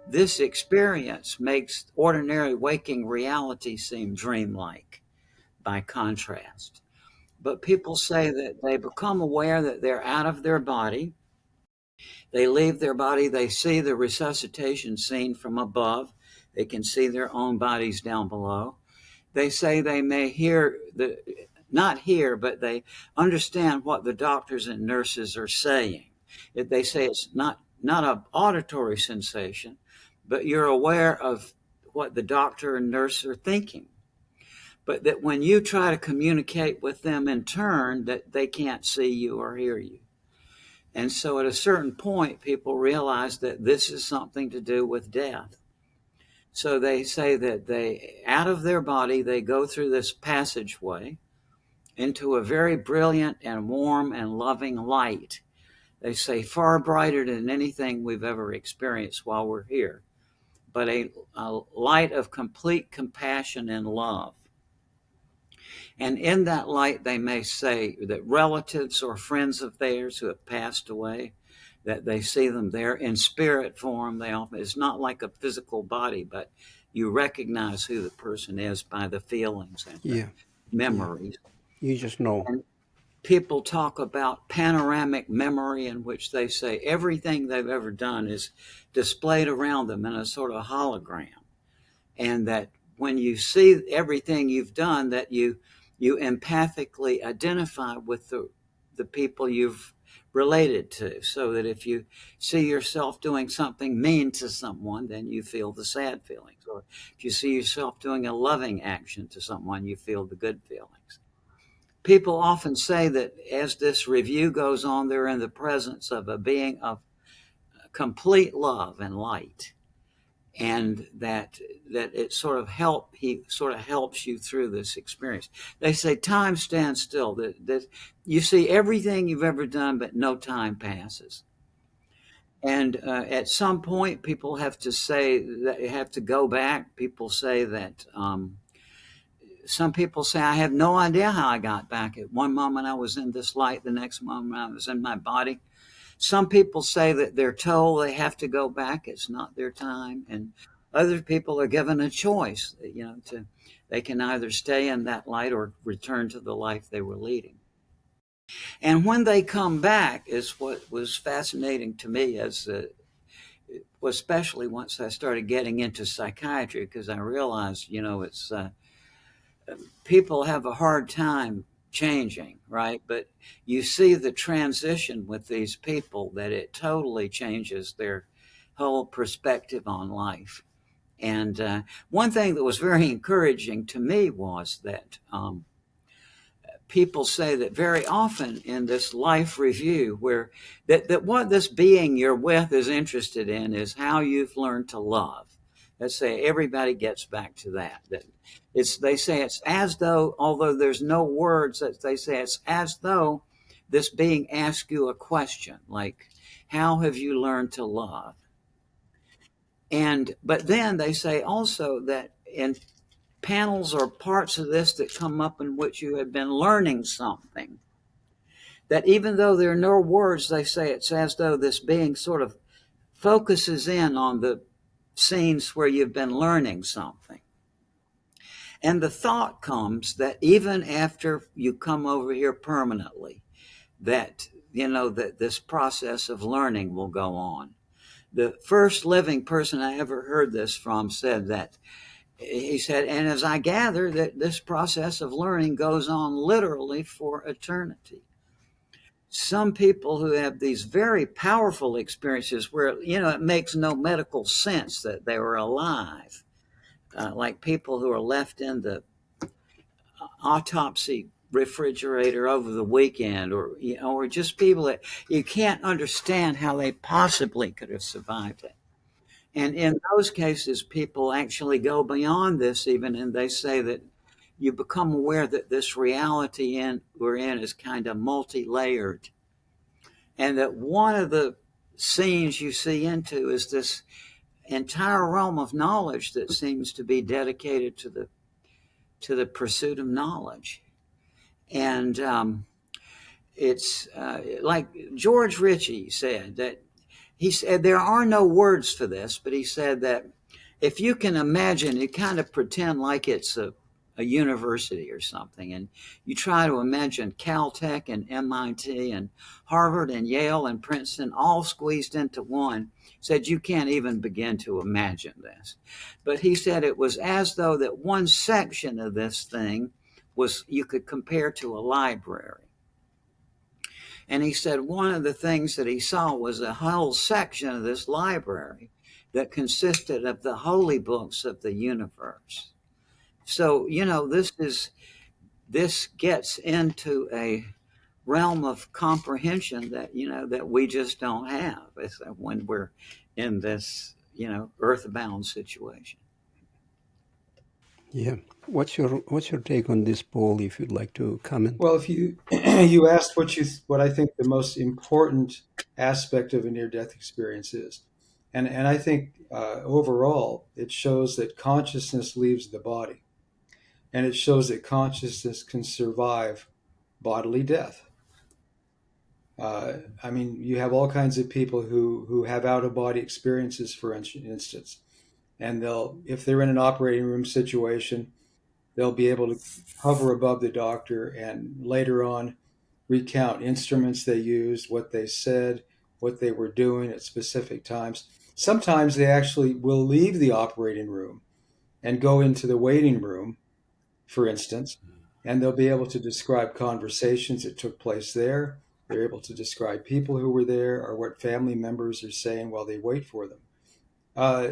this experience makes ordinary waking reality seem dreamlike by contrast. But people say that they become aware that they're out of their body. They leave their body, they see the resuscitation scene from above. They can see their own bodies down below. They say they may not hear, but they understand what the doctors and nurses are saying. They say it's not an auditory sensation, but you're aware of what the doctor and nurse are thinking. But that when you try to communicate with them in turn, that they can't see you or hear you. And so at a certain point, people realize that this is something to do with death. So they say that out of their body, they go through this passageway into a very brilliant and warm and loving light. They say far brighter than anything we've ever experienced while we're here, but a light of complete compassion and love. And in that light, they may say that relatives or friends of theirs who have passed away, that they see them there in spirit form. It's not like a physical body, but you recognize who the person is by the feelings and the memories. Yeah. You just know. And people talk about panoramic memory, in which they say everything they've ever done is displayed around them in a sort of hologram. And that when you see everything you've done, that you empathically identify with the people you've related to, so that if you see yourself doing something mean to someone, then you feel the sad feelings. Or if you see yourself doing a loving action to someone, you feel the good feelings. People often say that as this review goes on, they're in the presence of a being of complete love and light. And that it he sort of helps you through this experience. They say time stands still, that you see everything you've ever done, but no time passes. And at some point, people have to say that you have to go back. People say that some people say, I have no idea how I got back. At one moment I was in this light, the next moment I was in my body. Some people say that they're told they have to go back. It's not their time. And other people are given a choice, they can either stay in that light or return to the life they were leading. And when they come back is what was fascinating to me, especially once I started getting into psychiatry, because I realized, it's people have a hard time changing, right? But you see the transition with these people, that it totally changes their whole perspective on life. And one thing that was very encouraging to me was that people say that very often in this life review, where that what this being you're with is interested in is how you've learned to love. Let's say everybody gets back to that. They say it's as though, although there's no words, they say it's as though this being asks you a question, like, how have you learned to love? But then they say also that in panels or parts of this that come up in which you have been learning something, that even though there are no words, they say it's as though this being sort of focuses in on the scenes where you've been learning something. And the thought comes that even after you come over here permanently, that this process of learning will go on. The first living person I ever heard this from said that, he said, and as I gather, that this process of learning goes on literally for eternity. Some people who have these very powerful experiences where, it makes no medical sense that they were alive, like people who are left in the autopsy refrigerator over the weekend, or just people that you can't understand how they possibly could have survived it. And in those cases, people actually go beyond this even, and they say that you become aware that this reality we're in is kind of multi-layered. And that one of the scenes you see into is this entire realm of knowledge that seems to be dedicated to the pursuit of knowledge. And it's like George Ritchie said, that he said there are no words for this, but he said that if you can imagine, you kind of pretend like it's a university or something, and you try to imagine Caltech and MIT and Harvard and Yale and Princeton all squeezed into one, said you can't even begin to imagine this. But he said it was as though that one section of this thing was you could compare to a library. And he said one of the things that he saw was a whole section of this library that consisted of the holy books of the universe. So, this gets into a realm of comprehension that, that we just don't have when we're in this, earthbound situation. Yeah. What's your take on this, Paul, if you'd like to comment? Well, if you you asked what I think the most important aspect of a near-death experience is, and I think overall it shows that consciousness leaves the body, and it shows that consciousness can survive bodily death. I mean, you have all kinds of people who have out-of-body experiences, for instance, and if they're in an operating room situation, they'll be able to hover above the doctor and later on recount instruments they used, what they said, what they were doing at specific times. Sometimes they actually will leave the operating room and go into the waiting room, for instance, and they'll be able to describe conversations that took place there. They're able to describe people who were there or what family members are saying while they wait for them. Uh,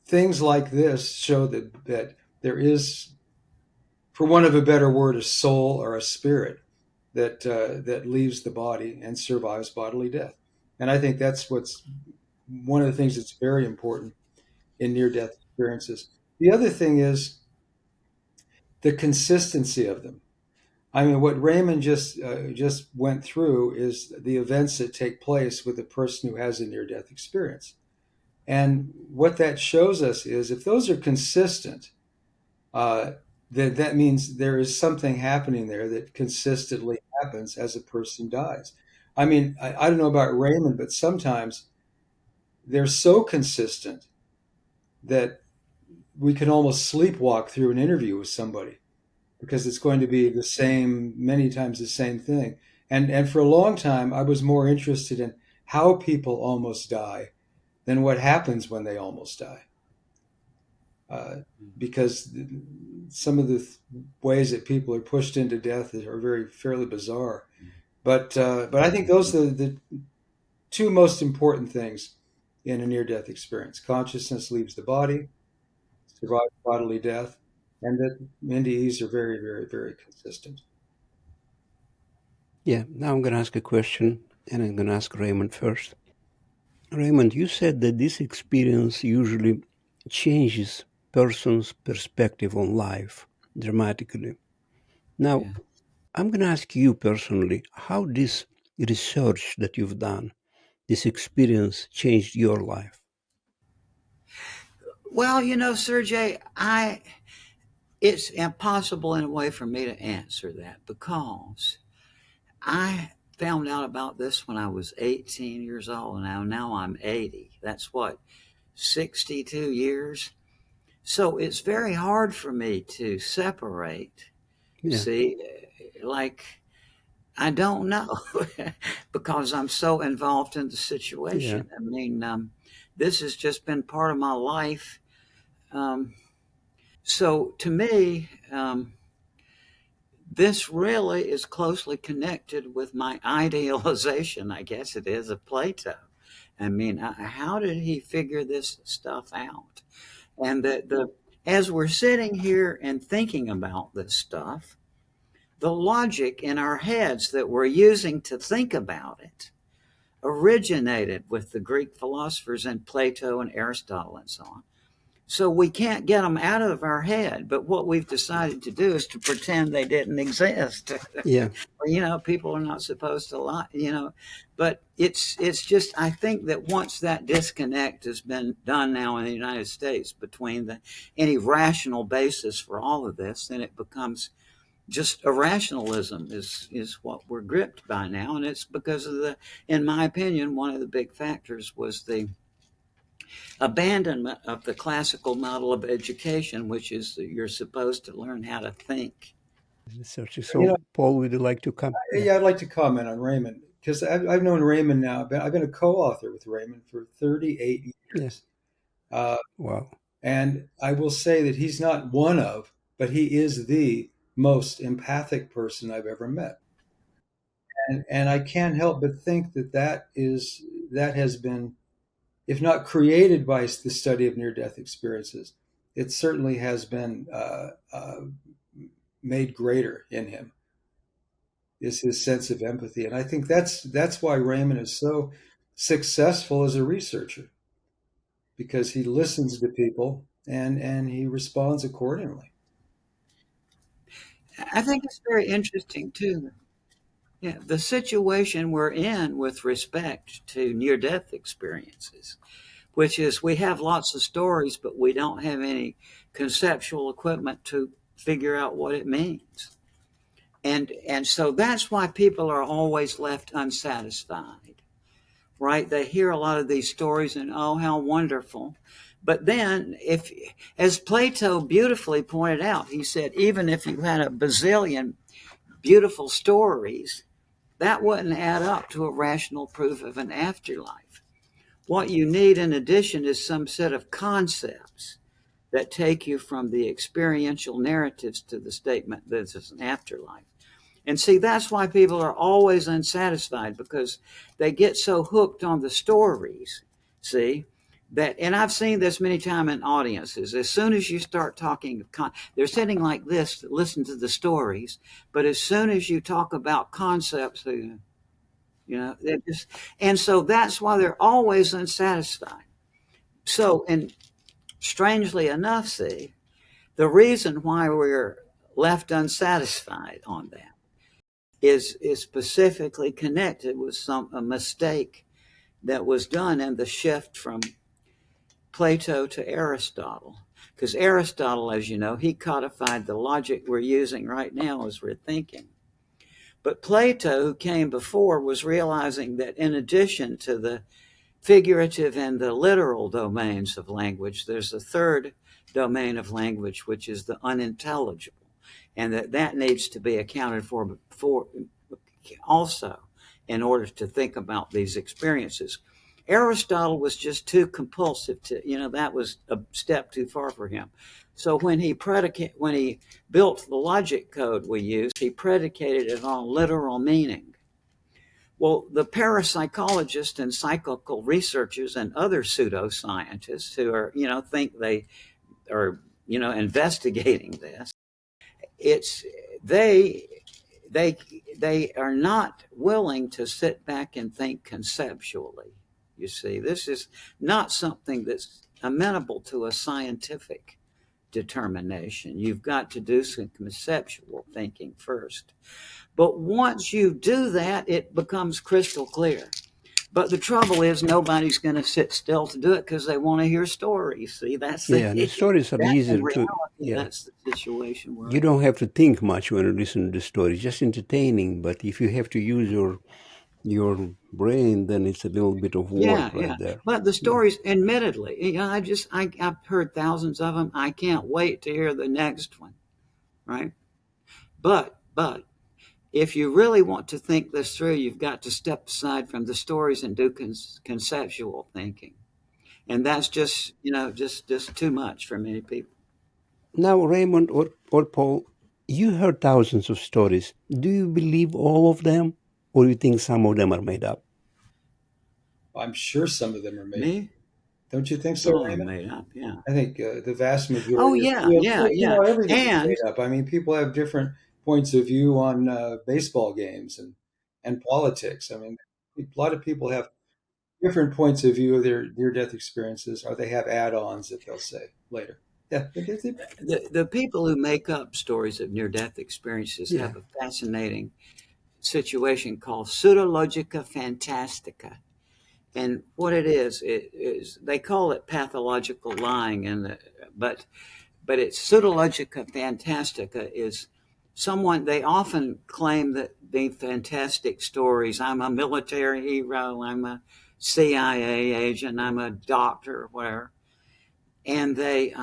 Things like this show that there is, for want of a better word, a soul or a spirit that leaves the body and survives bodily death. And I think that's what's one of the things that's very important in near-death experiences. The other thing is the consistency of them. I mean, what Raymond just went through is the events that take place with a person who has a near-death experience. And what that shows us is if those are consistent, uh, that means there is something happening there that consistently happens as a person dies. I mean, I don't know about Raymond, but sometimes they're so consistent that we can almost sleepwalk through an interview with somebody because it's going to be the same, many times the same thing. And for a long time, I was more interested in how people almost die than what happens when they almost die. Uh, because some of the ways that people are pushed into death are very fairly bizarre. But I think those are the two most important things in a near-death experience: consciousness leaves the body, survives bodily death, and that NDEs are very, very, very consistent. Yeah. Now I'm going to ask a question, and I'm going to ask Raymond first. Raymond, you said that this experience usually changes person's perspective on life dramatically. Now, Yeah. I'm going to ask you personally, how this research that you've done, this experience changed your life? Well, Sergey, it's impossible in a way for me to answer that because I found out about this when I was 18 years old. Now I'm 80. That's what, 62 years? So it's very hard for me to separate. Yeah. See, like, I don't know because I'm so involved in the Yeah. situation. I mean, this has just been part of my life. Um, so to me, this really is closely connected with my idealization, I guess it is, of Plato. I mean, how did he figure this stuff out? And as we're sitting here and thinking about this stuff, the logic in our heads that we're using to think about it originated with the Greek philosophers and Plato and Aristotle and so on. So we can't get them out of our head. But what we've decided to do is to pretend they didn't exist. Yeah. People are not supposed to lie, but it's just, I think that once that disconnect has been done now in the United States between any rational basis for all of this, then it becomes just irrationalism is what we're gripped by now, and it's because of in my opinion, one of the big factors was the abandonment of the classical model of education, which is that you're supposed to learn how to think. You know, So, Paul, would you like to come? Yeah. yeah, I'd like to comment on Raymond because I've known Raymond now. I've been a co-author with Raymond for 38 Yeah. years. Uh, Wow. and I will say that he's not one of, but he is the most empathic person I've ever met. And I can't help but think that that has been, if not created by the study of near-death experiences, it certainly has been made greater in him, is his sense of empathy. And I think that's why Raymond is so successful as a researcher, because he listens to people and he responds accordingly. I think it's very interesting too. Yeah, the situation we're in with respect to near death experiences, which is we have lots of stories, but we don't have any conceptual equipment to figure out what it means. And so that's why people are always left unsatisfied, right? They hear a lot of these stories and oh, how wonderful. But then, if, as Plato beautifully pointed out, he said, even if you had a bazillion beautiful stories, that wouldn't add up to a rational proof of an afterlife. What you need in addition is some set of concepts that take you from the experiential narratives to the statement that there's an afterlife. And see, that's why people are always unsatisfied, because they get so hooked on the stories, see, that, and I've seen this many times in audiences. As soon as you start talking, they're sitting like this to listen to the stories, but as soon as you talk about concepts, they just, and so that's why they're always unsatisfied. So, and strangely enough, see, the reason why we're left unsatisfied on that is specifically connected with a mistake that was done in the shift from Plato to Aristotle. Because Aristotle, as you know, he codified the logic we're using right now as we're thinking. But Plato, who came before, was realizing that in addition to the figurative and the literal domains of language, there's a third domain of language, which is the unintelligible, and that needs to be accounted for also in order to think about these experiences. Aristotle was just too compulsive that was a step too far for him. So when he built the logic code we use, he predicated it on literal meaning. Well, the parapsychologists and psychical researchers and other pseudoscientists who are, think they are, investigating this, it's they they are not willing to sit back and think conceptually. You see, this is not something that's amenable to a scientific determination. You've got to do some conceptual thinking first. But once you do that, it becomes crystal clear. But the trouble is, nobody's going to sit still to do it because they want to hear stories. See, that's Yeah, and the stories are that in easier to. reality, Yeah, that's the situation we're you in. don't have to think much when you listen to the story. Just entertaining. But if you have to use your brain, then it's a little bit of Yeah, work yeah. right there. But the Yeah. stories, admittedly, I've heard thousands of them. I can't wait to hear the next one, right? But if you really want to think this through, you've got to step aside from the stories and do conceptual thinking, and that's just too much for many people. Now, Raymond or Paul, you heard thousands of stories. Do you believe all of them, or you think some of them are made up? I'm sure some of them are made. Me? Don't you think so, Oh, I'm Raymond? made up. Yeah. I think the vast Oh, majority of, yeah, yeah, yeah. everything is And made up. I mean, people have different points of view on baseball games and politics. I mean, a lot of people have different points of view of their near-death experiences, or they have add-ons that they'll say later. Yeah, the people who make up stories of near-death experiences Yeah. have a fascinating situation called pseudologica fantastica. And what it is they call it pathological lying, but it's pseudologica fantastica is they often claim that the fantastic stories, I'm a military hero, I'm a CIA agent, I'm a doctor, whatever. And they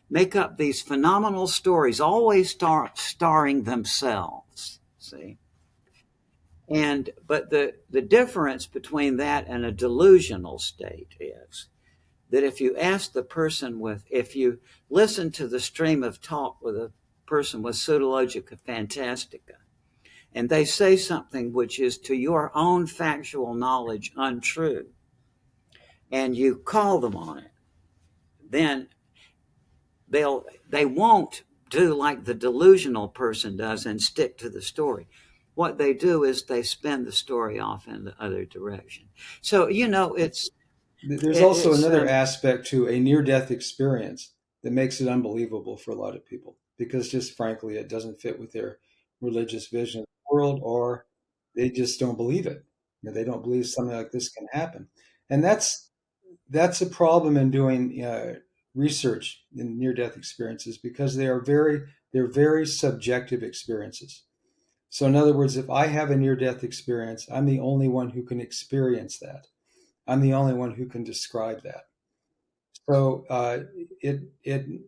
make up these phenomenal stories, always starring themselves. See, but the difference between that and a delusional state is that if you listen to the stream of talk with a person with pseudologica fantastica, and they say something which is to your own factual knowledge untrue, and you call them on it, then they won't do like the delusional person does and stick to the story. What they do is they spin the story off in the other direction. So There's also it's another aspect to a near-death experience that makes it unbelievable for a lot of people because, just frankly, it doesn't fit with their religious vision of the world, or they just don't believe it. They don't believe something like this can happen, and that's a problem in doing research in near-death experiences because they're very subjective experiences. So, in other words, if I have a near-death experience, I'm the only one who can experience that. I'm the only one who can describe that. So it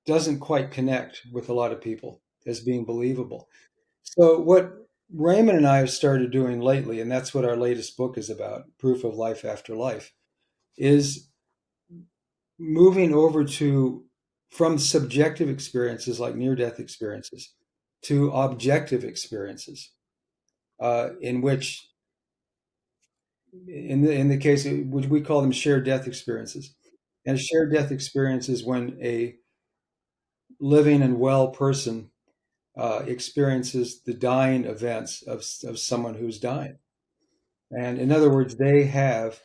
doesn't quite connect with a lot of people as being believable. So what Raymond and I have started doing lately, and that's what our latest book is about, Proof of Life After Life, is moving over to from subjective experiences like near-death experiences to objective experiences, in which in the case which we call them shared death experiences. And a shared death experience is when a living and well person experiences the dying events of someone who's dying. And in other words, they have,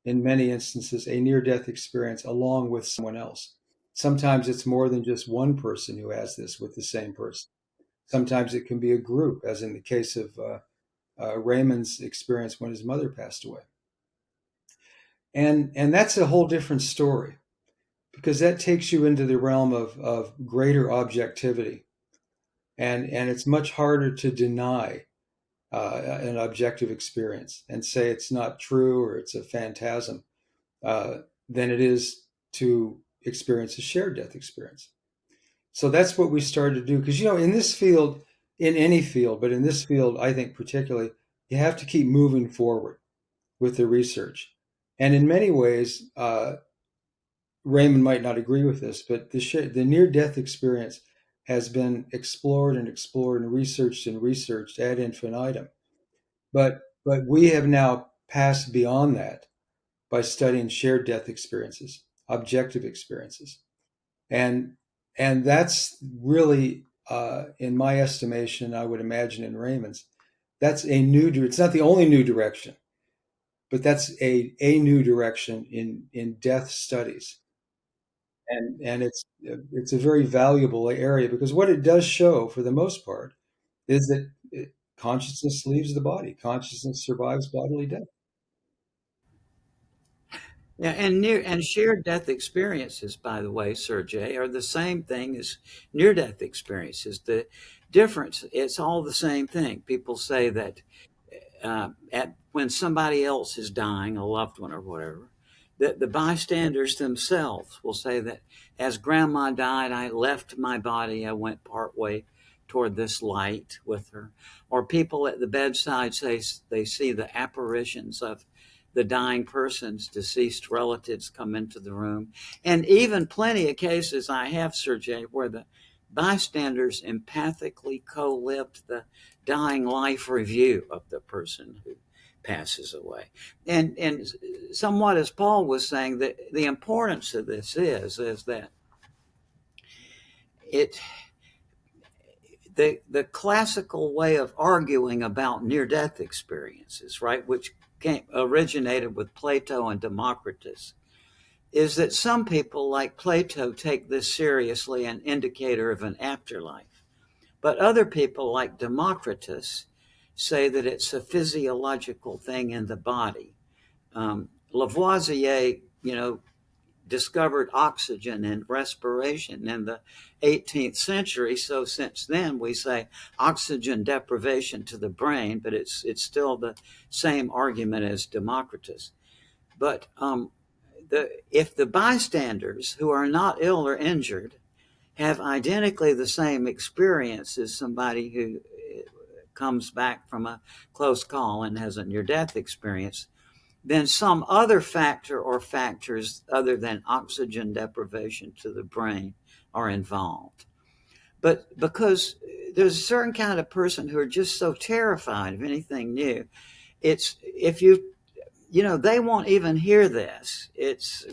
in many instances, a near death experience along with someone else. Sometimes it's more than just one person who has this with the same person. Sometimes it can be a group, as in the case of Raymond's experience when his mother passed away. And that's a whole different story because that takes you into the realm of greater objectivity. And it's much harder to deny an objective experience and say it's not true or it's a phantasm than it is to experience a shared death experience. So that's what we started to do because, in this field, in any field, but in this field, I think particularly, you have to keep moving forward with the research. And in many ways, Raymond might not agree with this, but the near-death experience has been explored and explored and researched ad infinitum. But we have now passed beyond that by studying shared death experiences, objective experiences, and that's really, in my estimation, I would imagine in Raymond's, that's a new. It's not the only new direction, but that's a new direction in death studies. And it's a very valuable area because what it does show, for the most part, is that consciousness leaves the body. Consciousness survives bodily death. Yeah, and shared death experiences, by the way, Sergey, are the same thing as near death experiences. The difference, it's all the same thing. People say that at when somebody else is dying, a loved one or whatever, that the bystanders themselves will say that as grandma died, I left my body, I went part way toward this light with her. Or people at the bedside say they see the apparitions of the dying person's deceased relatives come into the room. And even plenty of cases I have, Sergey, where the bystanders empathically co-lived the dying life review of the person who passes away. And somewhat as Paul was saying, that the importance of this is that it the classical way of arguing about near-death experiences, right, which originated with Plato and Democritus, is that some people like Plato take this seriously, an indicator of an afterlife. But other people like Democritus say that it's a physiological thing in the body. Lavoisier, discovered oxygen and respiration in the 18th century. So since then, we say oxygen deprivation to the brain, but it's still the same argument as Democritus. But if the bystanders who are not ill or injured have identically the same experience as somebody who comes back from a close call and has a near-death experience, then some other factor or factors other than oxygen deprivation to the brain are involved. But because there's a certain kind of person who are just so terrified of anything new, it's if they won't even hear this. It's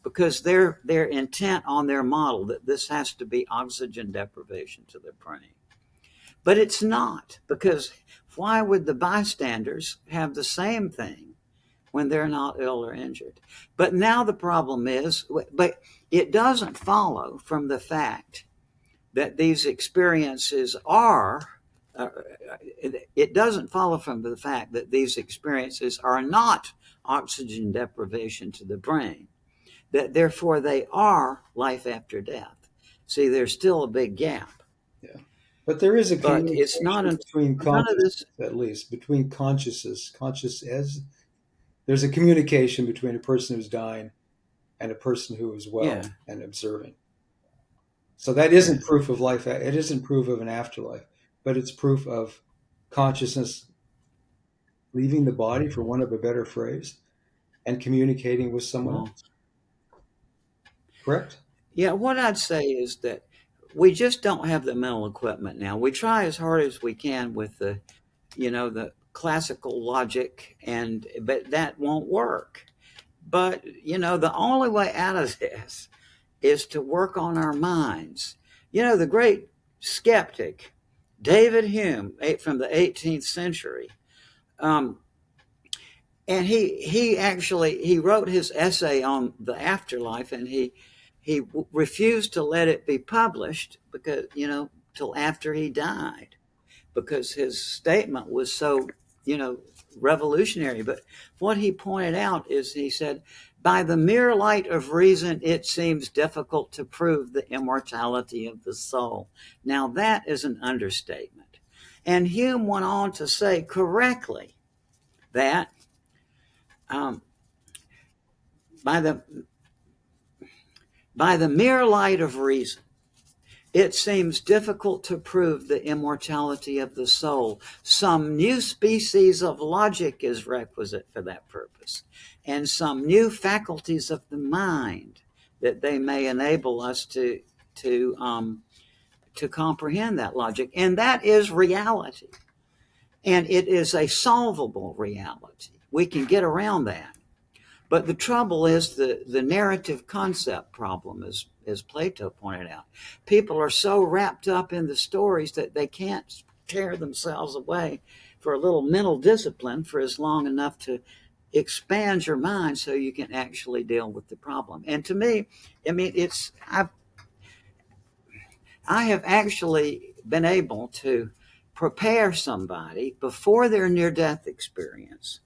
because they're intent on their model that this has to be oxygen deprivation to the brain. But it's not, because why would the bystanders have the same thing when they're not ill or injured? But now the problem is, but it doesn't follow from the fact that these experiences are, it doesn't follow from the fact that these experiences are not oxygen deprivation to the brain, that therefore they are life after death. See, there's still a big gap. Yeah. But there is a But communication it's not between none of this. consciousness, at least between there's a communication between a person who's dying and a person who is well Yeah. and observing. So that isn't proof of life. It isn't proof of an afterlife, but it's proof of consciousness leaving the body, for want of a better phrase, and communicating with someone else. Correct? Yeah, what I'd say is that we just don't have the mental equipment now. We try as hard as we can with the classical logic, but that won't work. But the only way out of this is to work on our minds. The great skeptic David Hume from the 18th century, and he wrote his essay on the afterlife, and he refused to let it be published because till after he died, because his statement was so revolutionary. But what he pointed out is, he said, by the mere light of reason, it seems difficult to prove the immortality of the soul. Now that is an understatement. And Hume went on to say correctly that by the mere light of reason, it seems difficult to prove the immortality of the soul. Some new species of logic is requisite for that purpose, and some new faculties of the mind, that they may enable us to comprehend that logic. And that is reality. And it is a solvable reality. We can get around that. But the trouble is the narrative concept problem, as Plato pointed out. People are so wrapped up in the stories that they can't tear themselves away for a little mental discipline for as long enough to expand your mind so you can actually deal with the problem. And to me, I have actually been able to prepare somebody before their near-death experience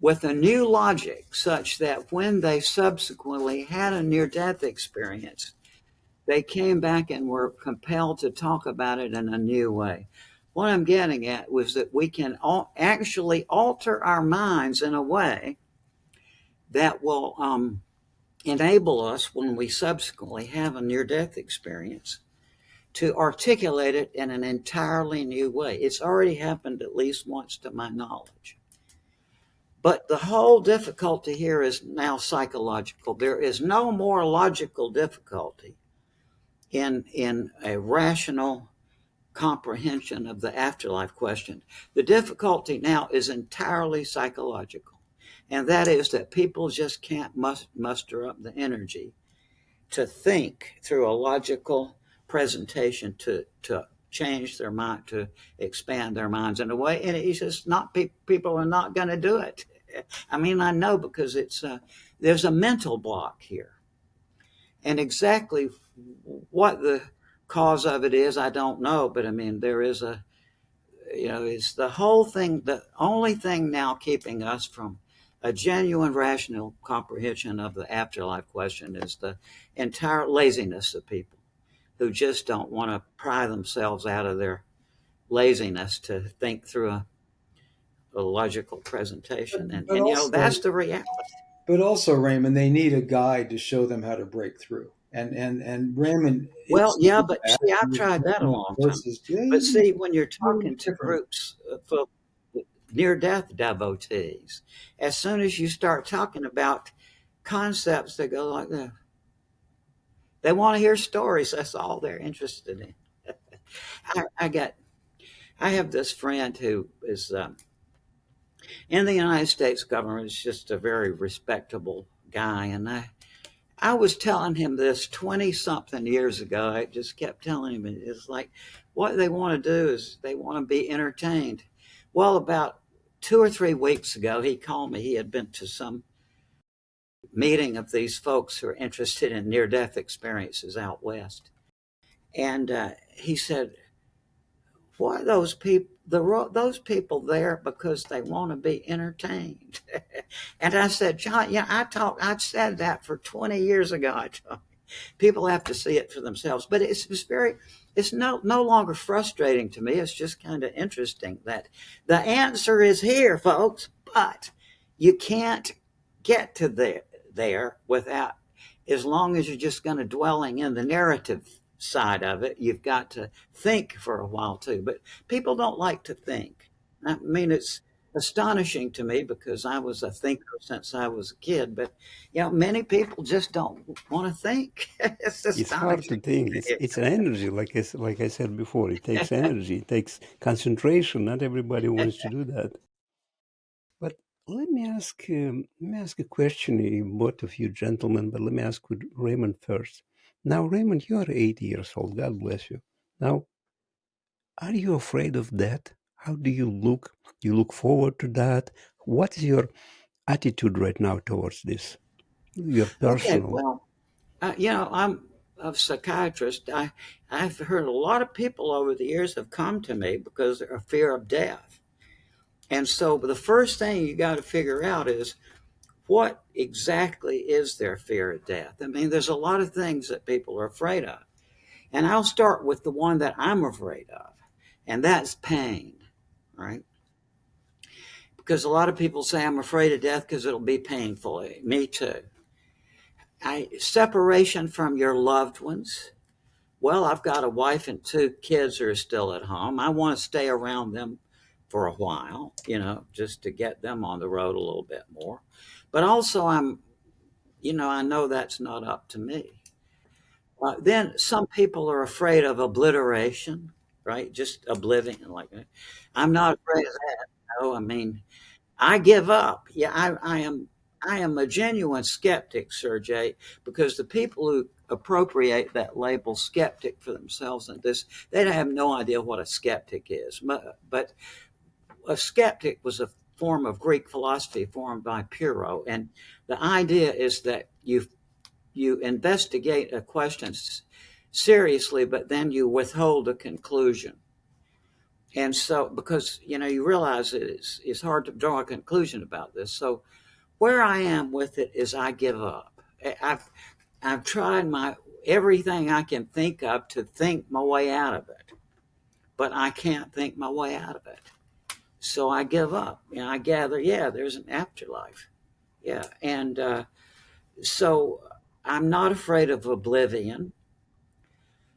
with a new logic, such that when they subsequently had a near-death experience, they came back and were compelled to talk about it in a new way. What I'm getting at was that we can actually alter our minds in a way that will enable us, when we subsequently have a near-death experience, to articulate it in an entirely new way. It's already happened at least once to my knowledge. But the whole difficulty here is now psychological. There is no more logical difficulty in a rational comprehension of the afterlife question. The difficulty now is entirely psychological, and that is that people just can't muster up the energy to think through a logical presentation to change their mind, to expand their minds in a way. And it's just not, people are not going to do it. I know, because there's a mental block here. And exactly what the cause of it is, I don't know. But there is it's the whole thing. The only thing now keeping us from A genuine rational comprehension of the afterlife question is the entire laziness of people who just don't want to pry themselves out of their laziness to think through a logical presentation. But And also, that's the reality. Raymond, they need a guide to show them how to break through. And Raymond Well, is yeah, doing but that. see, I've He's tried that a taking long time. courses. Yeah, But he's see, when you're doing talking to different. groups of near death devotees, as soon as you start talking about concepts that go like that, they want to hear stories. That's all they're interested in. I got, I have this friend who is in the United States government. Is just a very respectable guy, and I was telling him this 20 something years ago. I just kept telling him it's like what they want to do is they want to be entertained. Well, about 2 or 3 weeks ago, he called me. He had been to some meeting of these folks who are interested in near death experiences out west. And he said, why those people? Those people there because they want to be entertained. And I said, John, yeah, I said that for 20 years ago. I told people have to see it for themselves. But it's no longer frustrating to me. It's just kind of interesting that the answer is here, folks. But you can't get to there without, as long as you're just going to dwelling in the narrative side of it. You've got to think for a while too. But people don't like to think. I mean, it's astonishing to me because I was a thinker since I was a kid, but many people just don't want to think. It's It's hard to astonishing. think. It's an energy, like I said before. It takes energy. It takes concentration. Not everybody wants to do that. But let me ask a question, both of you gentlemen. But let me ask with Raymond first. Now, Raymond, you are 80 years old. God bless you. Now, are you afraid of death? How do you look? Do you look forward to that? What is your attitude right now towards this? Your Okay, personal. well, I'm a psychiatrist. I've heard a lot of people over the years have come to me because of fear of death. And so the first thing you got to figure out is what exactly is their fear of death? I mean, there's a lot of things that people are afraid of. And I'll start with the one that I'm afraid of, and that's pain, right? Because a lot of people say I'm afraid of death because it'll be painful. Me too. Separation from your loved ones. Well, I've got a wife and 2 kids who are still at home. I want to stay around them for a while, just to get them on the road a little bit more. But also, I know that's not up to me. Then some people are afraid of obliteration, right? Just oblivion, like that. I'm not afraid of that. No, I mean, I give up. Yeah, I am a genuine skeptic, Sergey, because the people who appropriate that label skeptic for themselves and this, they have no idea what a skeptic is. But a skeptic was a form of Greek philosophy formed by Pyrrho, and the idea is that you investigate a question seriously, but then you withhold a conclusion. And so, because you realize it's hard to draw a conclusion about this. So, where I am with it is I give up. I've tried my everything I can think of to think my way out of it, but I can't think my way out of it. So I give up. I gather, yeah, there's an afterlife. Yeah, and so I'm not afraid of oblivion.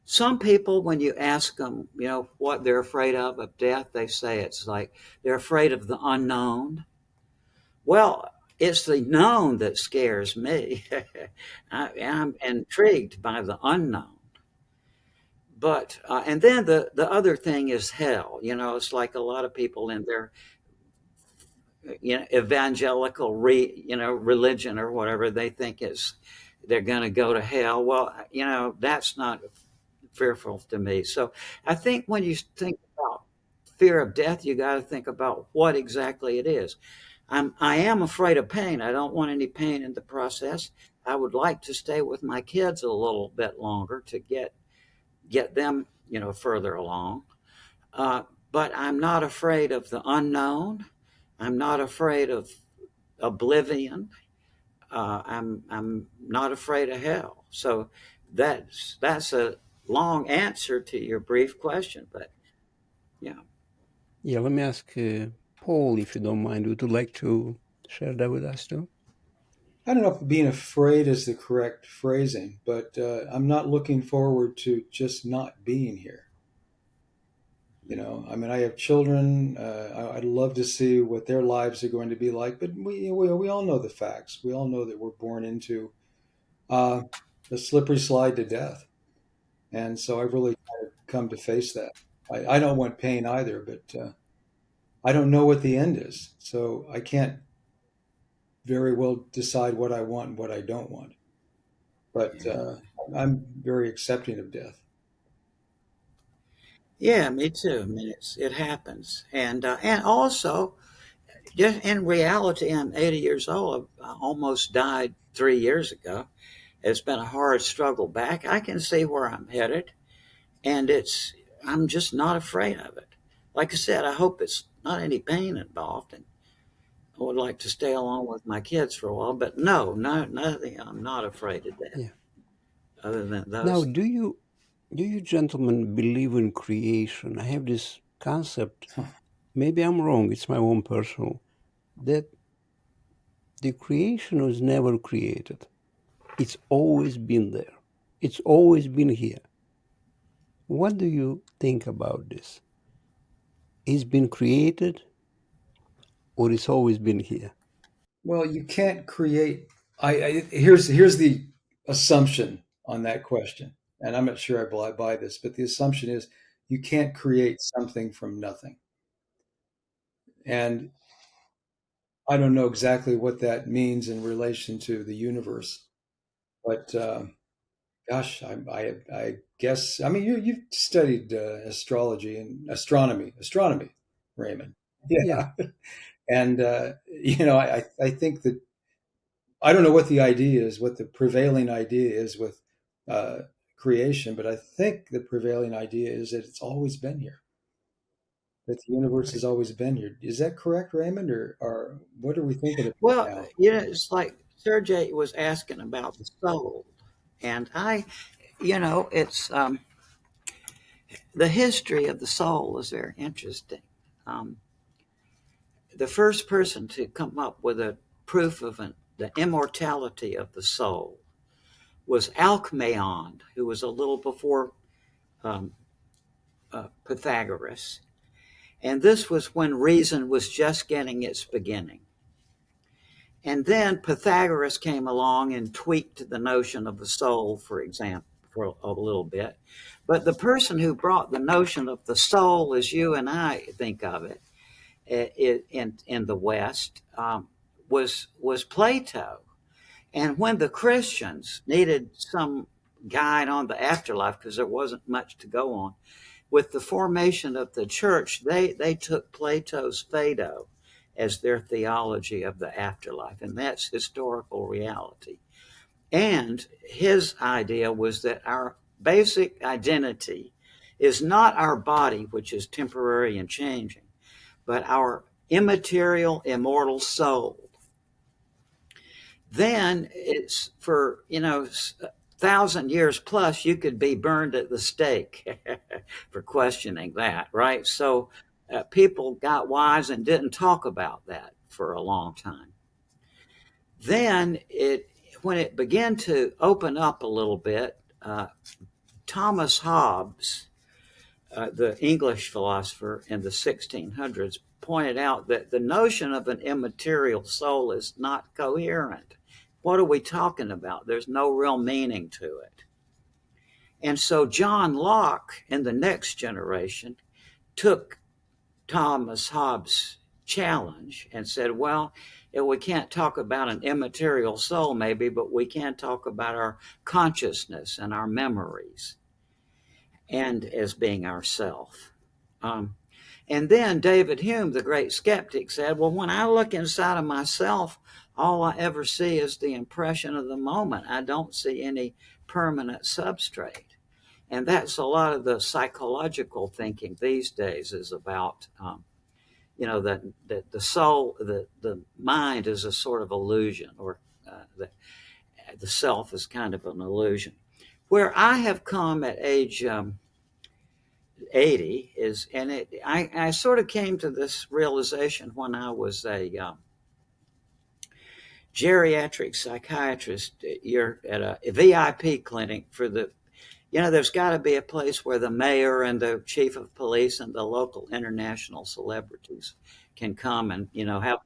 Some people, when you ask them, what they're afraid of death, they say it's like they're afraid of the unknown. Well, it's the known that scares me. I'm intrigued by the unknown. But and then the other thing is hell. It's like a lot of people in their evangelical religion or whatever they think is they're going to go to hell. Well, that's not fearful to me. So I think when you think about fear of death, you got to think about what exactly it is. I am afraid of pain. I don't want any pain in the process. I would like to stay with my kids a little bit longer to get them, further along. Uh, but I'm not afraid of the unknown. I'm not afraid of oblivion. I'm not afraid of hell. So that's a long answer to your brief question, but yeah. Yeah, let me ask Paul, if you don't mind, would you like to share that with us too? I don't know if being afraid is the correct phrasing, but I'm not looking forward to just not being here. You know, I mean, I have children. I'd love to see what their lives are going to be like, but we all know the facts. We all know that we're born into uh, a slippery slide to death, and so I've really kind of come to face that. I don't want pain either, but I don't know what the end is, so I can't very well decide what I want and what I don't want. But I'm very accepting of death. Yeah, me too. I mean, it happens, and also just in reality, I'm 80 years old. I almost died 3 years ago. It's been a hard struggle back. I can see where I'm headed, and I'm just not afraid of it. Like I said, I hope it's not any pain involved, and I would like to stay along with my kids for a while. But no, nothing. I'm not afraid of death, Yeah. other than Now, those. do you gentlemen believe in creation? I have this concept. Maybe I'm wrong. It's my own personal that the creation was never created. It's always been there. It's always been here. What do you think about this? It's been created or it's always been here? Well, you can't create. Here's the assumption on that question, and I'm not sure I buy this, but the assumption is you can't create something from nothing. And I don't know exactly what that means in relation to the universe, but gosh, I guess I mean you've studied astrology and astronomy, Raymond. Yeah. Yeah, and I think that I don't know what the idea is, what the prevailing idea is with uh, creation, but I think the prevailing idea is that it's always been here, that the universe has Right. always been here. Is that correct, Raymond, or what are we thinking about Well, now? it's like Sergey was asking about the soul, and it's the history of the soul is very interesting. Um, the first person to come up with a proof of the immortality of the soul was Alcmaeon, who was a little before um, Pythagoras. And this was when reason was just getting its beginning. And then Pythagoras came along and tweaked the notion of the soul, for example, for a little bit. But the person who brought the notion of the soul, as you and I think of it, in the West, was Plato. And when the Christians needed some guide on the afterlife, because there wasn't much to go on, with the formation of the church, they took Plato's Phaedo as their theology of the afterlife, and that's historical reality. And his idea was that our basic identity is not our body, which is temporary and changing, but our immaterial, immortal soul. Then it's for 1,000 years plus you could be burned at the stake for questioning that, right? So people got wise and didn't talk about that for a long time. Then when it began to open up a little bit, Thomas Hobbes, the English philosopher in the 1600s, pointed out that the notion of an immaterial soul is not coherent. What are we talking about? There's no real meaning to it. And so John Locke in the next generation took Thomas Hobbes' challenge and said, well, we can't talk about an immaterial soul, maybe, but we can talk about our consciousness and our memories and as being ourself. Um, and then David Hume, the great skeptic, said, well, when I look inside of myself, all I ever see is the impression of the moment. I don't see any permanent substrate. And that's a lot of the psychological thinking these days is about, the soul, the mind is a sort of illusion, or the self is kind of an illusion. Where I have come at age 80 is, and I sort of came to this realization when I was a geriatric psychiatrist. You're at a VIP clinic for there's got to be a place where the mayor and the chief of police and the local international celebrities can come and, have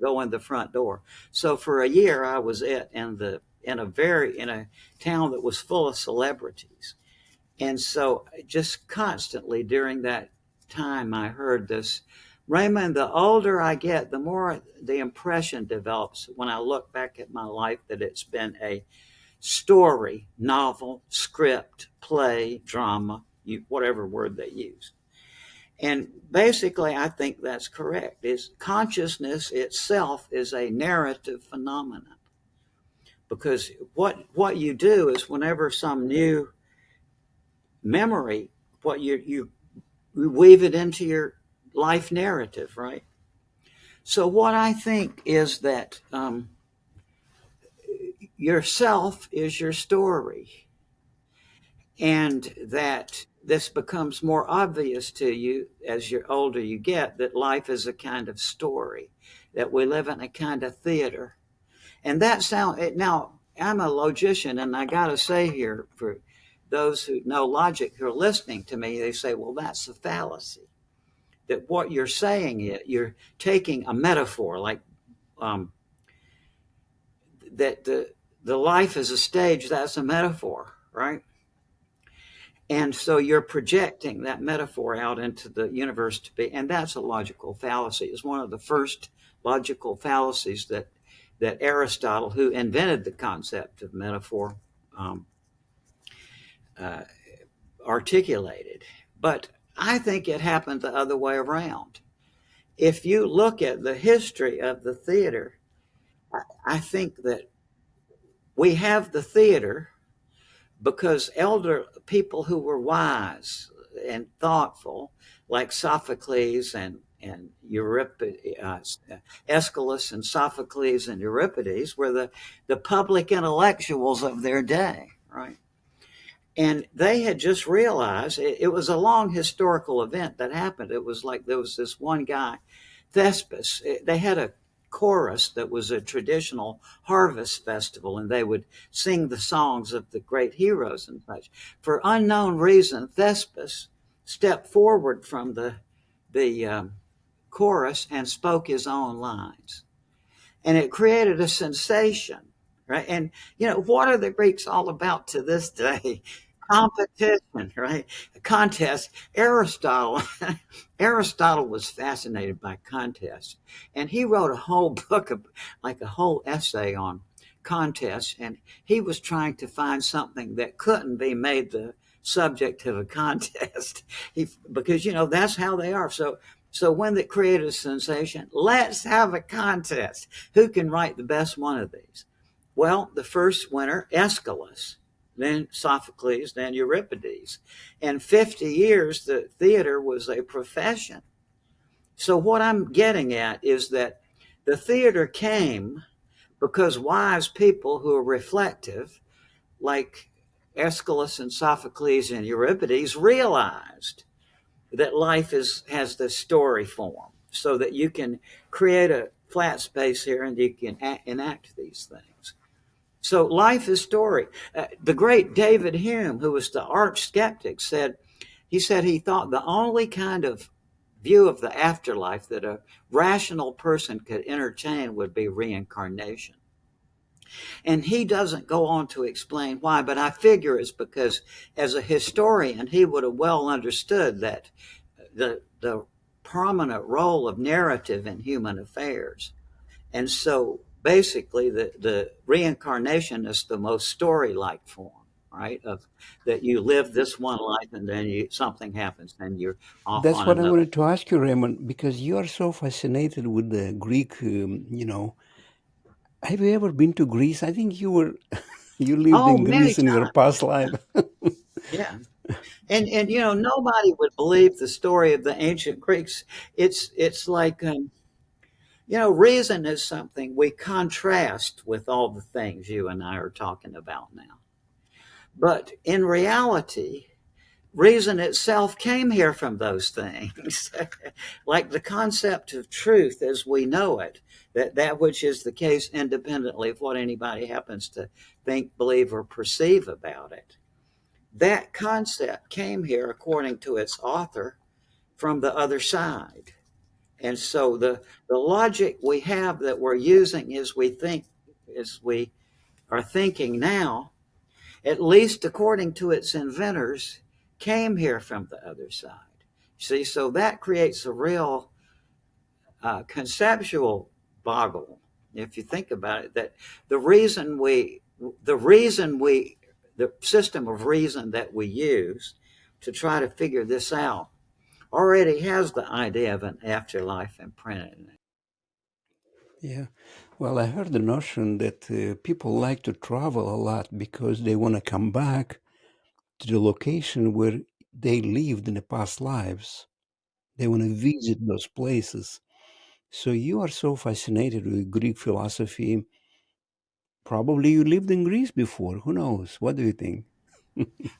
go in the front door. So for a year, I was in a town that was full of celebrities. And so just constantly during that time, I heard this, Raymond, the older I get, the more the impression develops when I look back at my life that it's been a story, novel, script, play, drama, whatever word they use. And basically, I think that's correct. Is consciousness itself is a narrative phenomenon, because what you do is whenever some new memory, what you weave it into your life narrative, right? So what I think is that yourself is your story, and that this becomes more obvious to you as you're older you get, that life is a kind of story, that we live in a kind of theater. And now I'm a logician, and I got to say here, for those who know logic who are listening to me, they say, well, that's a fallacy. That what you're saying is you're taking a metaphor, like that the life is a stage, that's a metaphor, right? And so you're projecting that metaphor out into the universe to be, and that's a logical fallacy. It's one of the first logical fallacies that Aristotle, who invented the concept of metaphor, articulated. But I think it happened the other way around. If you look at the history of the theater, I think that we have the theater because elder people who were wise and thoughtful, like Sophocles and Euripides, Aeschylus and Sophocles and Euripides, were the public intellectuals of their day, right? And they had just realized it was a long historical event that happened. It was like there was this one guy, Thespis. They had a chorus that was a traditional harvest festival, and they would sing the songs of the great heroes and such. For unknown reason, Thespis stepped forward from the chorus and spoke his own lines, and it created a sensation, right? And what are the Greeks all about to this day? Competition, right? A contest. Aristotle was fascinated by contests, and he wrote a whole book of, like a whole essay on contests, and he was trying to find something that couldn't be made the subject of a contest. Because that's how they are. So when they created a sensation, let's have a contest. Who can write the best one of these? Well, the first winner, Aeschylus, then Sophocles, then Euripides. In 50 years, the theater was a profession. So what I'm getting at is that the theater came because wise people who are reflective, like Aeschylus and Sophocles and Euripides, realized that life has the story form, so that you can create a flat space here and you can enact these things. So life is story. The great David Hume, who was the arch skeptic, said he thought the only kind of view of the afterlife that a rational person could entertain would be reincarnation. And he doesn't go on to explain why, but I figure it's because as a historian, he would have well understood that the prominent role of narrative in human affairs. And so basically the reincarnation is the most story-like form, right? Of that you live this one life and then something happens and you're off That's on what I another. wanted to ask you, Raymond, because you are so fascinated with the Greek, Have you ever been to Greece? I think you lived Oh, in many Greece in your times. past life. Yeah. And nobody would believe the story of the ancient Greeks. It's like reason is something we contrast with all the things you and I are talking about now. But in reality, reason itself came here from those things. Like the concept of truth as we know it, that which is the case independently of what anybody happens to think, believe, or perceive about it. That concept came here, according to its author, from the other side. And so the logic we have that we're using as we are thinking now, at least according to its inventors, came here from the other side. See, so that creates a real conceptual boggle, if you think about it, that the reason we, the reason we, the system of reason that we use to try to figure this out already has the idea of an afterlife imprinted in it. Yeah. Well, I heard the notion that people like to travel a lot because they want to come back to the location where they lived in the past lives. They want to visit those places. So you are so fascinated with Greek philosophy. Probably you lived in Greece before. Who knows? What do you think?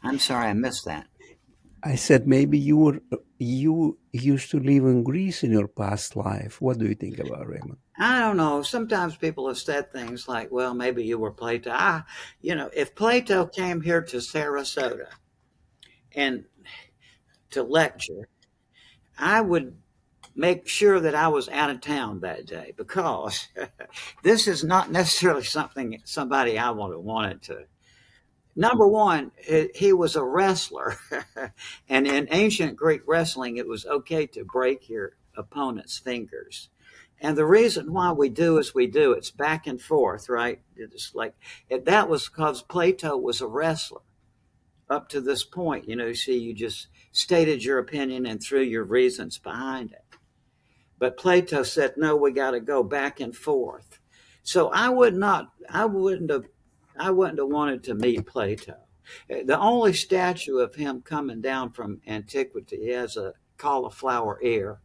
I'm sorry, I missed that. I said maybe you used to live in Greece in your past life. What do you think about Raymond? I don't know. Sometimes people have said things like, well, maybe you were Plato. If Plato came here to Sarasota and to lecture, I would make sure that I was out of town that day because this is not necessarily somebody I would have wanted to. Number one, he was a wrestler, and in ancient Greek wrestling, it was okay to break your opponent's fingers. And the reason why we do as we do, it's back and forth, right? It's like that was because Plato was a wrestler up to this point. You see, you just stated your opinion and threw your reasons behind it. But Plato said, no, we got to go back and forth. So I wouldn't have wanted to meet Plato. The only statue of him coming down from antiquity, he has a cauliflower ear.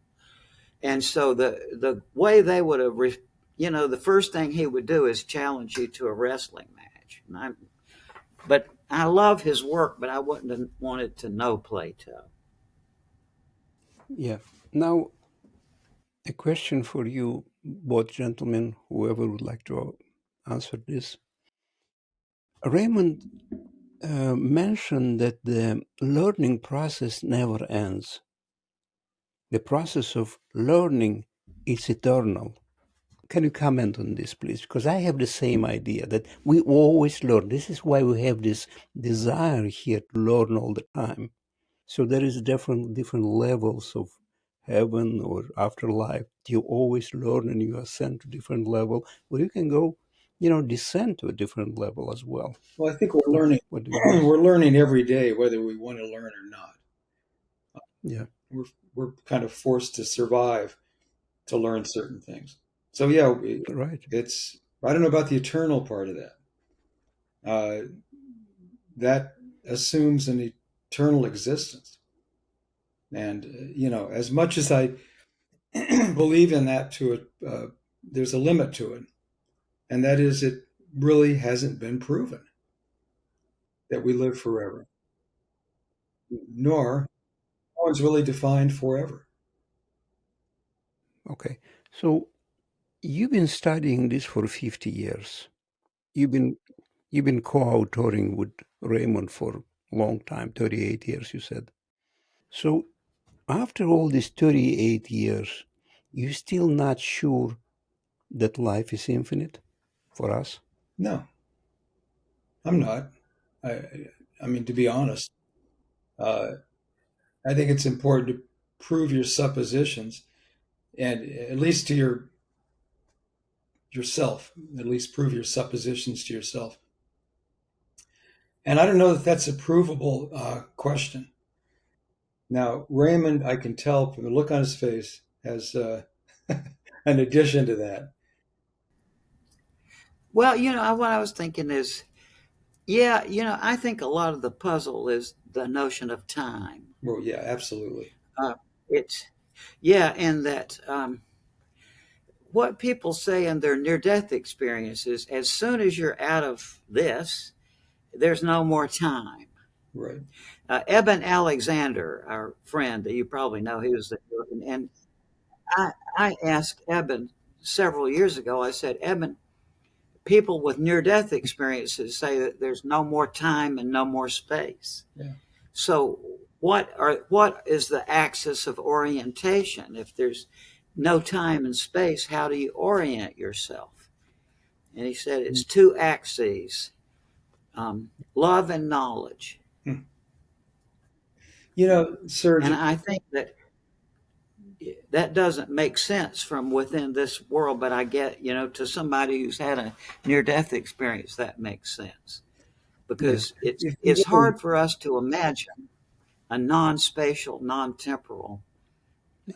And so the way they would have, the first thing he would do is challenge you to a wrestling match. But I love his work, but I wouldn't have wanted to know Plato. Yeah. Now, a question for you, both gentlemen, whoever would like to answer this. Raymond mentioned that the learning process never ends. The process of learning is eternal. Can you comment on this, please? Because I have the same idea that we always learn. This is why we have this desire here to learn all the time. So there is different levels of heaven or afterlife. You always learn and you ascend to different level, or you can go, descend to a different level as well. Well, I think we're learning. What do you guys? We're learning every day, whether we want to learn or not. Yeah, We're we're kind of forced to survive to learn certain things. So yeah, right. it's I don't know about the eternal part of that. That assumes an eternal existence, and as much as I believe in that, there's a limit to it, and that is it really hasn't been proven that we live forever, nor no one's really defined forever. Okay. So you've been studying this for 50 years. You've been you've been co-authoring with Raymond for a long time, 38 years, you said. So after all these 38 years, you're still not sure that life is infinite for us? No, I'm not. I, I mean, to be honest, uh, I think it's important to prove your suppositions, and at least to yourself, at least prove your suppositions to yourself. And I don't know that that's a provable question. Now, Raymond, I can tell from the look on his face, has an addition to that. Well, what I was thinking is Yeah, I think a lot of the puzzle is the notion of time. Well, yeah, absolutely. Uh, it's yeah, and that what people say in their near-death experiences, as soon as you're out of this, there's no more time. Right. Eben Alexander, our friend that you probably know, he was the, and I asked Eben several years ago. I said, Eben, people with near-death experiences say that there's no more time and no more space. Yeah. So what is the axis of orientation? If there's no time and space, how do you orient yourself? And he said it's two axes, love and knowledge. Hmm. Serge. And I think that that doesn't make sense from within this world, but I get, to somebody who's had a near death experience, that makes sense Yeah. because it's If you it's really, hard for us to imagine a non-spatial, non-temporal.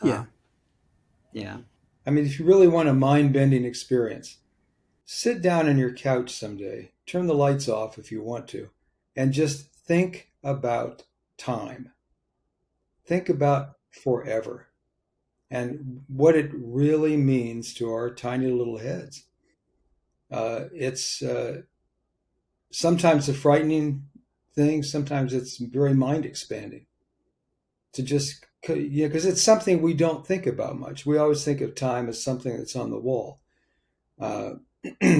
Uh, Yeah. yeah, I mean, if you really want a mind-bending experience, sit down on your couch someday, turn the lights off if you want to, and just think about time. Think about forever and what it really means to our tiny little heads. It's sometimes a frightening thing, sometimes it's very mind expanding to just, because it's something we don't think about much. We always think of time as something that's on the wall. Uh,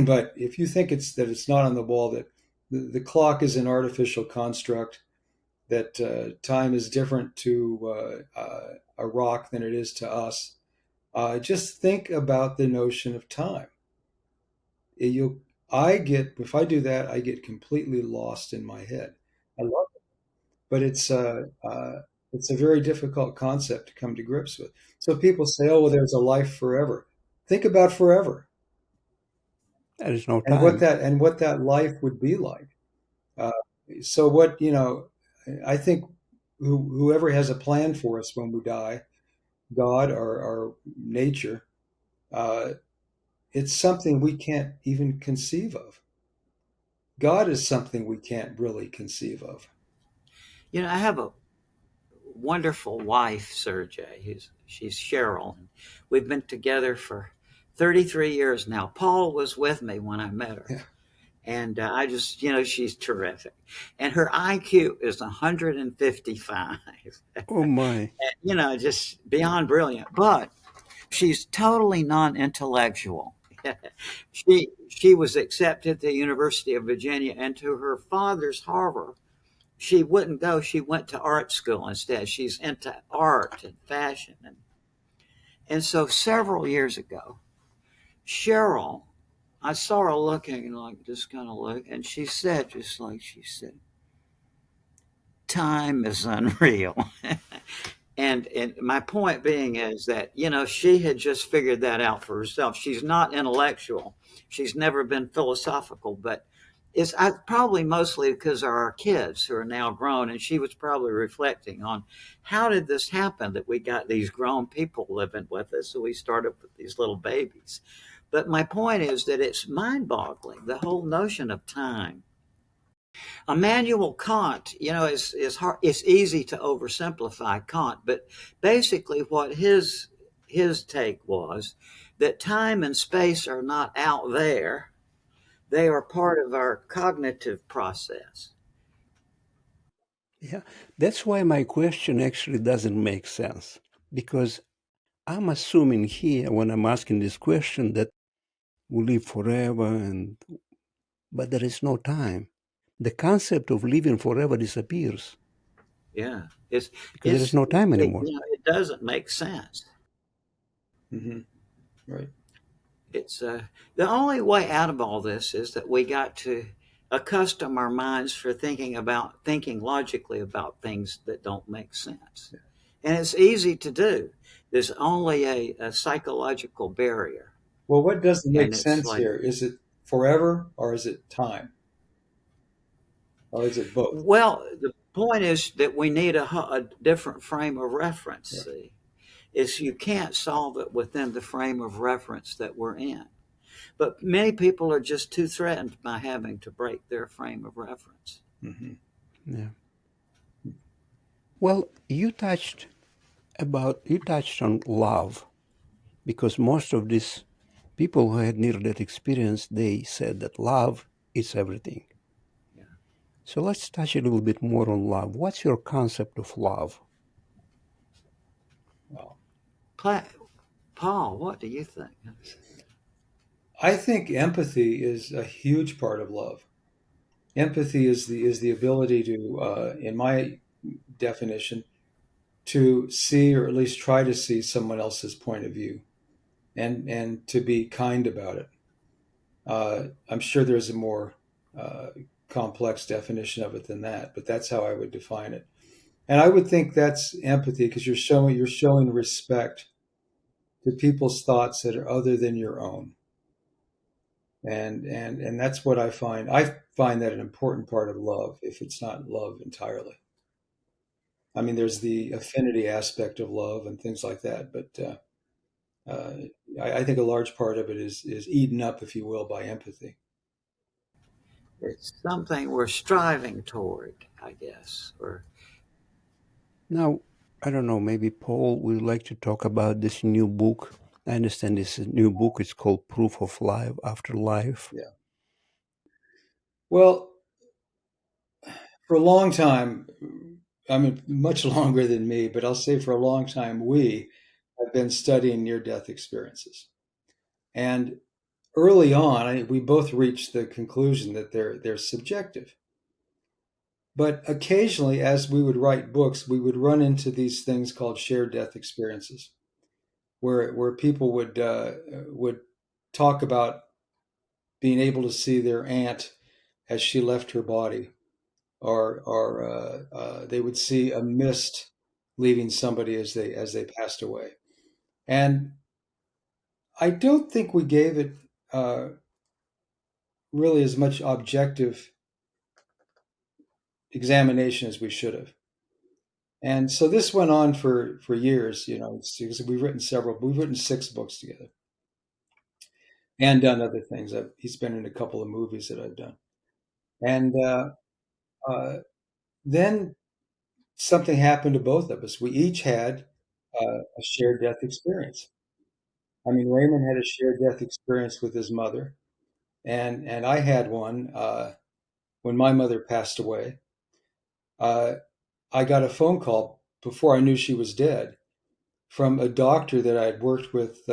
but if you think it's not on the wall, that the clock is an artificial construct, that time is different to a rock than it is to us. Just think about the notion of time. You, if I do that, I get completely lost in my head. I love it, but it's a very difficult concept to come to grips with. So people say, "Oh, well, there's a life forever." Think about forever There is no and time. what that life would be like. Uh, so what I think whoever has a plan for us when we die, God or nature, uh, it's something we can't even conceive of. God is something we can't really conceive of. I have a wonderful wife, Sergey. She's Cheryl. We've been together for 33 years now. Paul was with me when I met her. Yeah. And I just, she's terrific. And her IQ is 155. Oh my. Just beyond brilliant. But she's totally non-intellectual. She was accepted at the University of Virginia, and to her father's horror, she wouldn't go. She went to art school instead. She's into art and fashion, and so several years ago, Cheryl, I saw her looking like this kind of look, and she said, just like she said, "Time is unreal." And my point being is that she had just figured that out for herself. She's not intellectual. She's never been philosophical, but probably mostly because of our kids who are now grown, and she was probably reflecting on how did this happen that we got these grown people living with us, so we started with these little babies. But my point is that it's mind-boggling, the whole notion of time. Immanuel Kant, is hard. It's easy to oversimplify Kant, but basically, what his take was that time and space are not out there; they are part of our cognitive process. Yeah. That's why my question actually doesn't make sense. Because I'm assuming here when I'm asking this question that we live forever but there is no time. The concept of living forever disappears Yeah, it's because there is no time anymore. it doesn't make sense. Hmm. Right. It's the only way out of all this is that we got to accustom our minds for thinking logically about things that don't make sense, and it's easy to do. There's only a psychological barrier, Well, what doesn't make and it's sense like, here? Is it forever or is it time? Or is it both? well, the point is that we need a different frame of reference. Right. See, is you can't solve it within the frame of reference that we're in. But many people are just too threatened by having to break their frame of reference. Mm-hmm. Yeah. Well, you touched on love, because most of these people who had near-death experience, they said that love is everything. Yeah. So let's touch a little bit more on love. What's your concept of love? Well, Paul, what do you think? I think empathy is a huge part of love. Empathy is the ability to, in my definition, to see or at least try to see someone else's point of view, and to be kind about it. I'm sure there's a more uh, complex definition of it than that, but that's how I would define it. And I would think that's empathy, because you're showing respect to people's thoughts that are other than your own. And that's what I find. I find that an important part of love, if it's not love entirely. I mean, there's the affinity aspect of love and things like that, but uh, I think a large part of it is eaten up, if you will, by empathy. It's something we're striving toward, I guess. Or Now, I don't know, maybe Paul would like to talk about this new book. I understand this new book is called Proof of Life, Afterlife. Yeah. Well, for a long time, I mean, much longer than me, but I'll say for a long time, we have been studying near-death experiences. And early on, we both reached the conclusion that they're subjective. But occasionally, as we would write books, we would run into these things called shared death experiences, where people would talk about being able to see their aunt as she left her body, or they would see a mist leaving somebody as they passed away. And I don't think we gave it uh, really as much objective examination as we should have. And so this went on for years, because we've written 6 books together and done other things. He's been in a couple of movies that I've done. And uh, then something happened to both of us. We each had a shared death experience. I mean, Raymond had a shared death experience with his mother, and I had one when my mother passed away. Uh, I got a phone call before I knew she was dead from a doctor that I'd worked with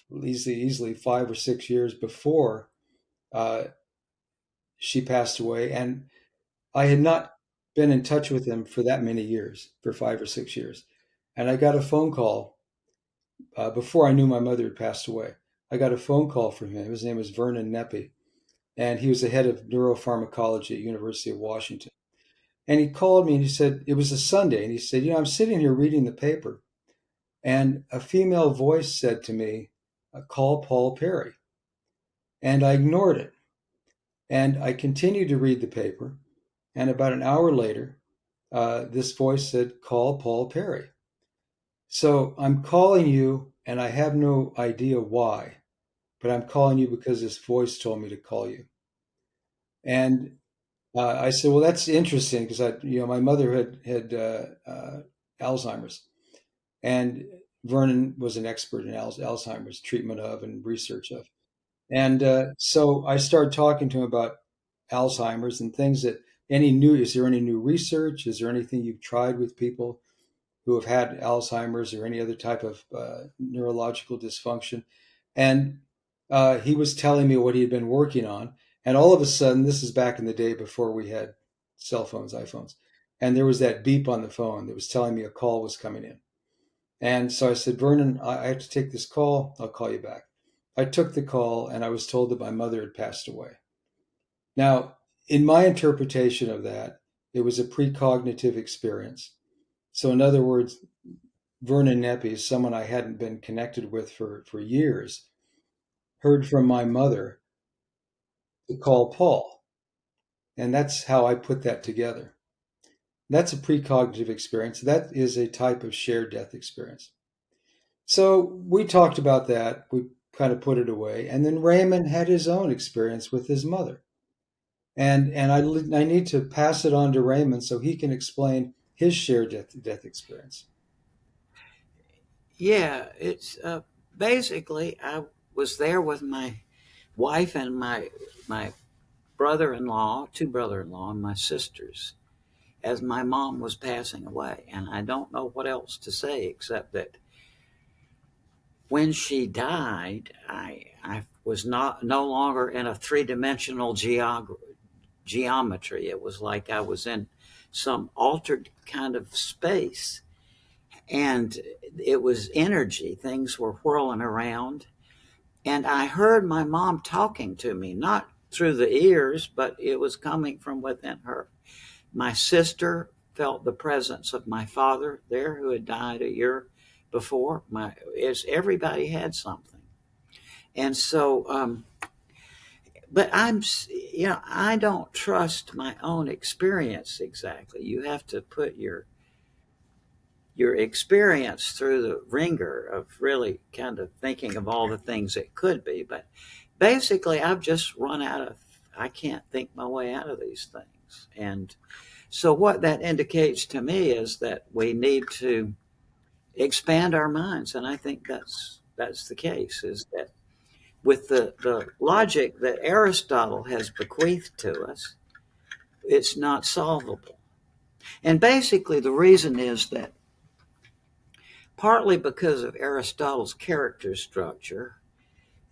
easily 5 or 6 years before uh, she passed away, and I had not been in touch with him for that many years, for 5 or 6 years. And I got a phone call before I knew my mother had passed away. I got a phone call from him. His name was Vernon Neppy, and he was the head of neuropharmacology at University of Washington. And he called me and he said, it was a Sunday, and he said, I'm sitting here reading the paper, and a female voice said to me, call Paul Perry. And I ignored it. And I continued to read the paper. And about an hour later, this voice said, call Paul Perry. So I'm calling you, and I have no idea why, but I'm calling you because this voice told me to call you. And I said, well, that's interesting, because my mother had Alzheimer's, and Vernon was an expert in Alzheimer's treatment of and research of. And so I started talking to him about Alzheimer's and things that is there any new research? Is there anything you've tried with people who have had Alzheimer's or any other type of neurological dysfunction? And he was telling me what he had been working on. And all of a sudden, this is back in the day before we had cell phones, iPhones. And there was that beep on the phone that was telling me a call was coming in. And so I said, Vernon, I have to take this call. I'll call you back. I took the call, and I was told that my mother had passed away. Now, in my interpretation of that, it was a precognitive experience. So, in other words, Vernon Neppy, someone I hadn't been connected with for years, heard from my mother to call Paul. And that's how I put that together. That's a precognitive experience. That is a type of shared death experience. So we talked about that. We kind of put it away. And then Raymond had his own experience with his mother. And I need to pass it on to Raymond so he can explain his shared death experience. Yeah, it's basically I was there with my wife and my brother-in-law, two brother-in-law, and my sisters as my mom was passing away. And I don't know what else to say except that when she died, I was not no longer in a three-dimensional geometry. It was like I was in some altered kind of space, and it was energy. Things were whirling around, and I heard my mom talking to me, not through the ears, but it was coming from within her. My sister felt the presence of my father there, who had died a year before. Everybody had something, and so but I don't trust my own experience exactly. You have to put your experience through the ringer of really kind of thinking of all the things it could be. But basically, I've just run out of, I can't think my way out of these things. And so, what that indicates to me is that we need to expand our minds. And I think that's the case, is that with the logic that Aristotle has bequeathed to us, it's not solvable. And basically, the reason is that partly because of Aristotle's character structure,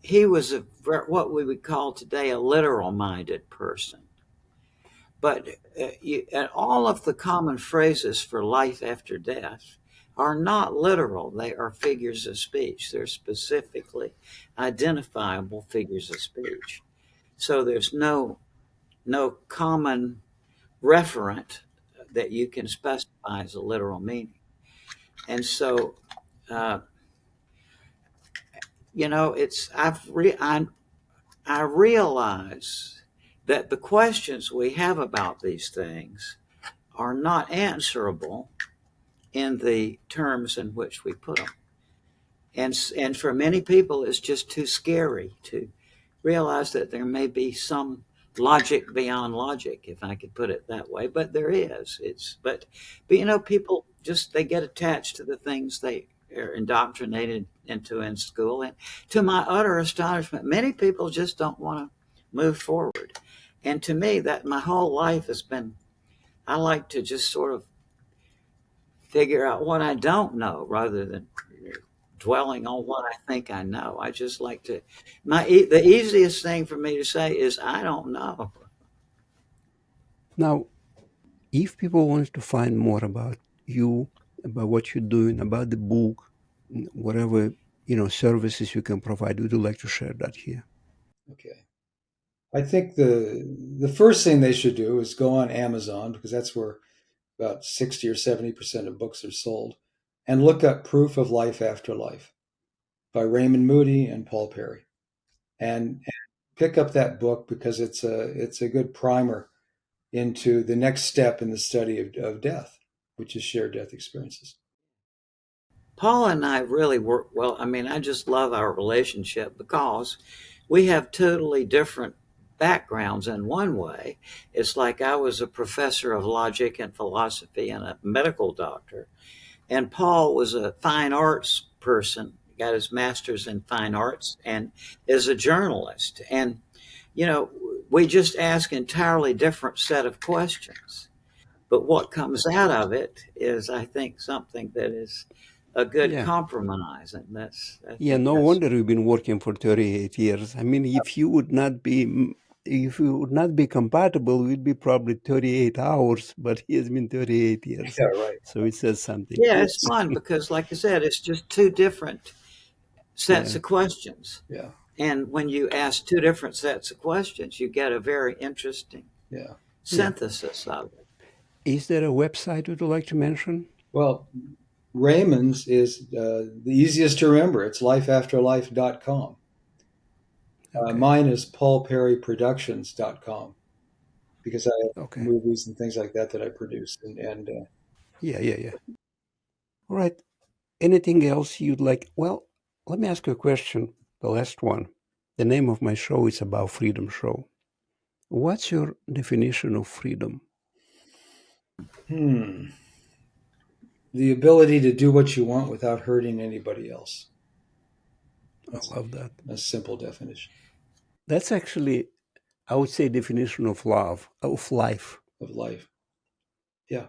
he was what we would call today a literal minded person. But and all of the common phrases for life after death are not literal. They are figures of speech. They're specifically identifiable figures of speech. So there's no common referent that you can specify as a literal meaning. And so, uh, I realize that the questions we have about these things are not answerable in the terms in which we put them. And for many people, it's just too scary to realize that there may be some logic beyond logic, if I could put it that way. But there is. But people just they get attached to the things they are indoctrinated into in school. And to my utter astonishment, many people just don't want to move forward. And to me, that my whole life has been, I like to just sort of figure out what I don't know rather than dwelling on what I think I know. I just like to, the easiest thing for me to say is I don't know. Now, if people want to find more about you, about what you're doing, about the book, whatever services you can provide, would you like to share that here? Okay. I think the first thing they should do is go on Amazon, because that's where about 60 or 70% of books are sold, and look up Proof of Life After Life by Raymond Moody and Paul Perry. And pick up that book, because it's a good primer into the next step in the study of death, which is shared death experiences. Paul and I really work well. I mean, I just love our relationship because we have totally different backgrounds in one way. It's like I was a professor of logic and philosophy and a medical doctor, and Paul was a fine arts person, got his master's in fine arts, and is a journalist. And, you know, we just ask entirely different set of questions. But what comes out of it is, I think, something that is a good Yeah. compromise. And I Yeah, think no that's, wonder you've been working for 38 years. I mean, if you would not be compatible, we'd be probably 38 hours, but he has been 38 years. Yeah, right. So it says something. yeah, it's fun because, like I said, it's just two different sets Yeah. of questions. Yeah, And when you ask two different sets of questions, you get a very interesting yeah. Yeah. synthesis of it. Is there a website would you like to mention? Well, Raymond's is the easiest to remember. It's lifeafterlife.com. Okay. Mine is paulperryproductions.com, because I have Okay. movies and things like that I produce. And Yeah. All right. Anything else you'd like? Well, let me ask you a question. The last one. The name of my show is about Freedom Show. What's your definition of freedom? The ability to do what you want without hurting anybody else. I love that. A simple definition That's actually, I would say, definition of love, of life. of life. Yeah.